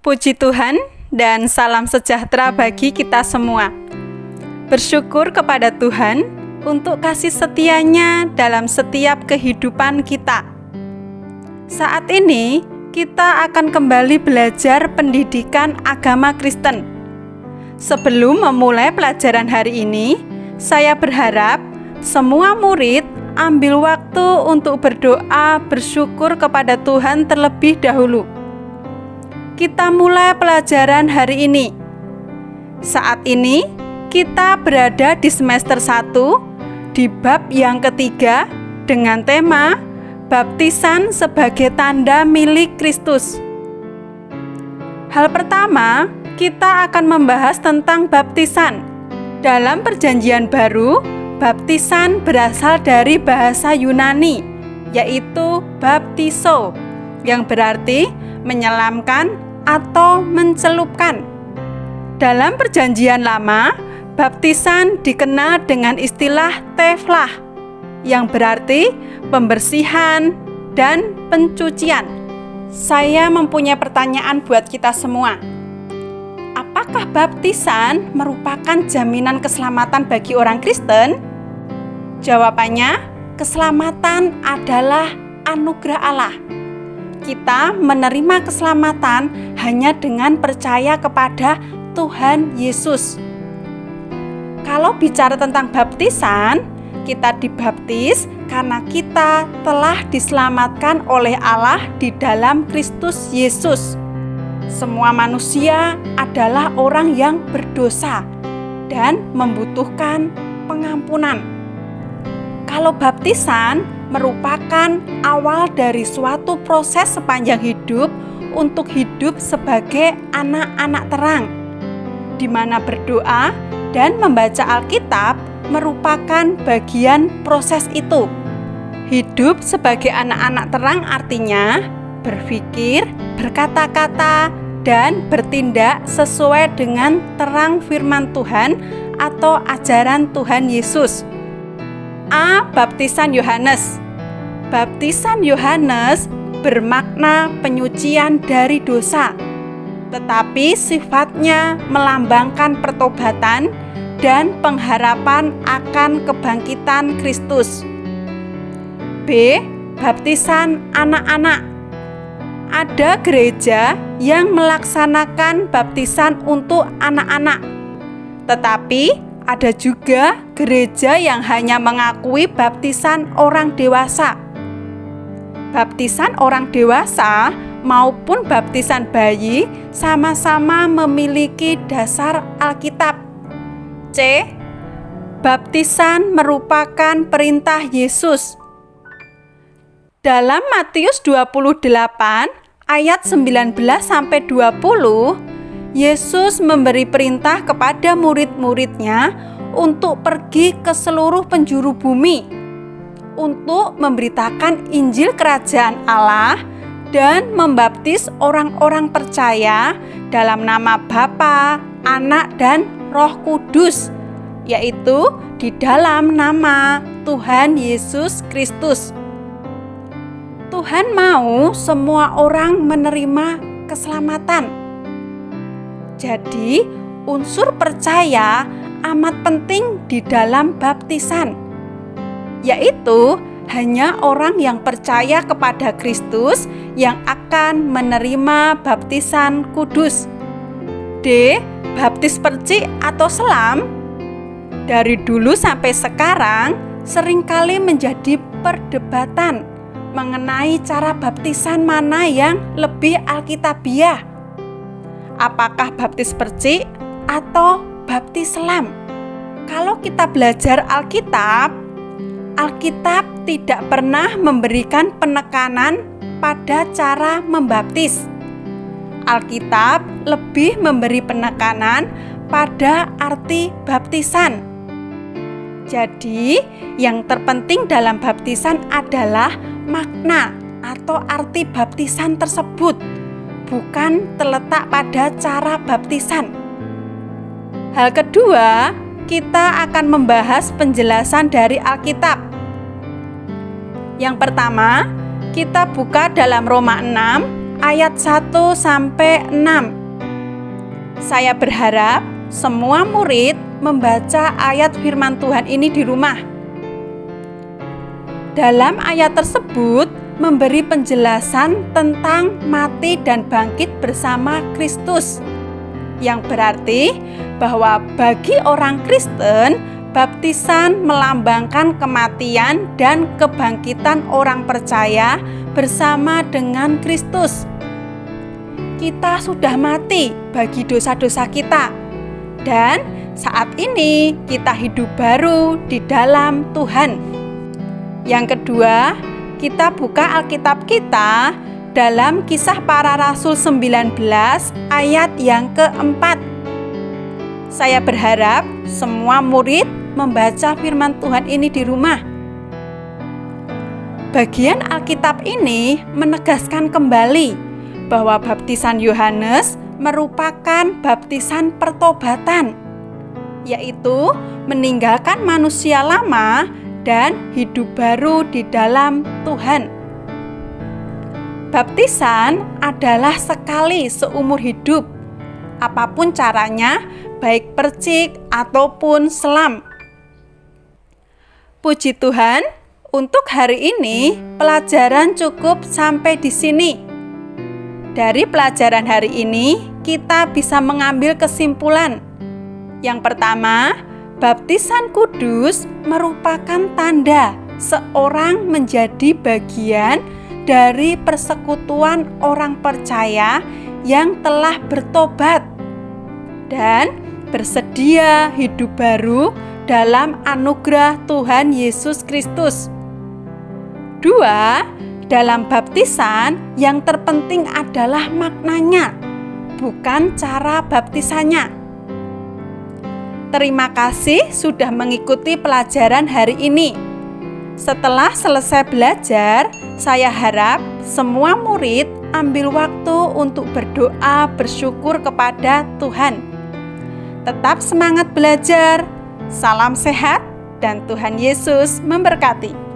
Puji Tuhan dan salam sejahtera bagi kita semua. Bersyukur kepada Tuhan untuk kasih setia-Nya dalam setiap kehidupan kita. Saat ini kita akan kembali belajar pendidikan agama Kristen. Sebelum memulai pelajaran hari ini, saya berharap semua murid ambil waktu untuk berdoa bersyukur kepada Tuhan terlebih dahulu. Kita mulai pelajaran hari ini. Saat ini kita berada di semester 1 di bab yang ketiga dengan tema Baptisan sebagai tanda milik Kristus. Hal pertama, kita akan membahas tentang baptisan. Dalam Perjanjian Baru, baptisan berasal dari bahasa Yunani, yaitu baptizo, yang berarti menyelamkan atau mencelupkan. Dalam Perjanjian Lama, baptisan dikenal dengan istilah teflah, yang berarti pembersihan dan pencucian. Saya mempunyai pertanyaan buat kita semua. Apakah baptisan merupakan jaminan keselamatan bagi orang Kristen? Jawabannya, keselamatan adalah anugerah Allah. Kita menerima keselamatan hanya dengan percaya kepada Tuhan Yesus. Kalau bicara tentang baptisan, kita dibaptis karena kita telah diselamatkan oleh Allah di dalam Kristus Yesus. Semua manusia adalah orang yang berdosa dan membutuhkan pengampunan. Kalau baptisan merupakan awal dari suatu proses sepanjang hidup untuk hidup sebagai anak-anak terang, di mana berdoa dan membaca Alkitab merupakan bagian proses itu. Hidup sebagai anak-anak terang artinya berpikir, berkata-kata, dan bertindak sesuai dengan terang firman Tuhan atau ajaran Tuhan Yesus. A. Baptisan Yohanes. Baptisan Yohanes bermakna penyucian dari dosa, tetapi sifatnya melambangkan pertobatan dan pengharapan akan kebangkitan Kristus. B. Baptisan anak-anak. Ada gereja yang melaksanakan baptisan untuk anak-anak, tetapi ada juga gereja yang hanya mengakui baptisan orang dewasa. Baptisan orang dewasa maupun baptisan bayi sama-sama memiliki dasar Alkitab. C. Baptisan merupakan perintah Yesus. Dalam Matius 28 ayat 19-20, Yesus memberi perintah kepada murid-muridnya untuk pergi ke seluruh penjuru bumi untuk memberitakan Injil Kerajaan Allah dan membaptis orang-orang percaya dalam nama Bapa, Anak, dan Roh Kudus, yaitu di dalam nama Tuhan Yesus Kristus. Tuhan mau semua orang menerima keselamatan. Jadi, unsur percaya amat penting di dalam baptisan, yaitu hanya orang yang percaya kepada Kristus yang akan menerima baptisan kudus. D. Baptis percik atau selam. Dari dulu sampai sekarang seringkali menjadi perdebatan mengenai cara baptisan mana yang lebih alkitabiah. Apakah baptis percik atau baptis selam? Kalau kita belajar Alkitab, Alkitab tidak pernah memberikan penekanan pada cara membaptis. Alkitab lebih memberi penekanan pada arti baptisan. Jadi, yang terpenting dalam baptisan adalah makna atau arti baptisan tersebut, bukan terletak pada cara baptisan. Hal kedua, kita akan membahas penjelasan dari Alkitab. Yang pertama, kita buka dalam Roma 6 ayat 1-6. Saya berharap semua murid membaca ayat firman Tuhan ini di rumah. Dalam ayat tersebut memberi penjelasan tentang mati dan bangkit bersama Kristus, yang berarti bahwa bagi orang Kristen, baptisan melambangkan kematian dan kebangkitan orang percaya bersama dengan Kristus. Kita sudah mati bagi dosa-dosa kita, dan saat ini kita hidup baru di dalam Tuhan. Yang kedua, kita buka Alkitab kita dalam Kisah Para Rasul 19 ayat yang keempat. Saya berharap semua murid membaca firman Tuhan ini di rumah. Bagian Alkitab ini menegaskan kembali bahwa baptisan Yohanes merupakan baptisan pertobatan, yaitu meninggalkan manusia lama dan hidup baru di dalam Tuhan. Baptisan adalah sekali seumur hidup, apapun caranya, baik percik ataupun selam. Puji Tuhan, untuk hari ini pelajaran cukup sampai di sini. Dari pelajaran hari ini, kita bisa mengambil kesimpulan. Yang pertama, baptisan kudus merupakan tanda seorang menjadi bagian dari persekutuan orang percaya yang telah bertobat dan bersedia hidup baru dalam anugerah Tuhan Yesus Kristus. 2. Dalam baptisan yang terpenting adalah maknanya, bukan cara baptisannya. Terima kasih sudah mengikuti pelajaran hari ini. Setelah selesai belajar, saya harap semua murid ambil waktu untuk berdoa bersyukur kepada Tuhan. Tetap semangat belajar. Salam sehat dan Tuhan Yesus memberkati.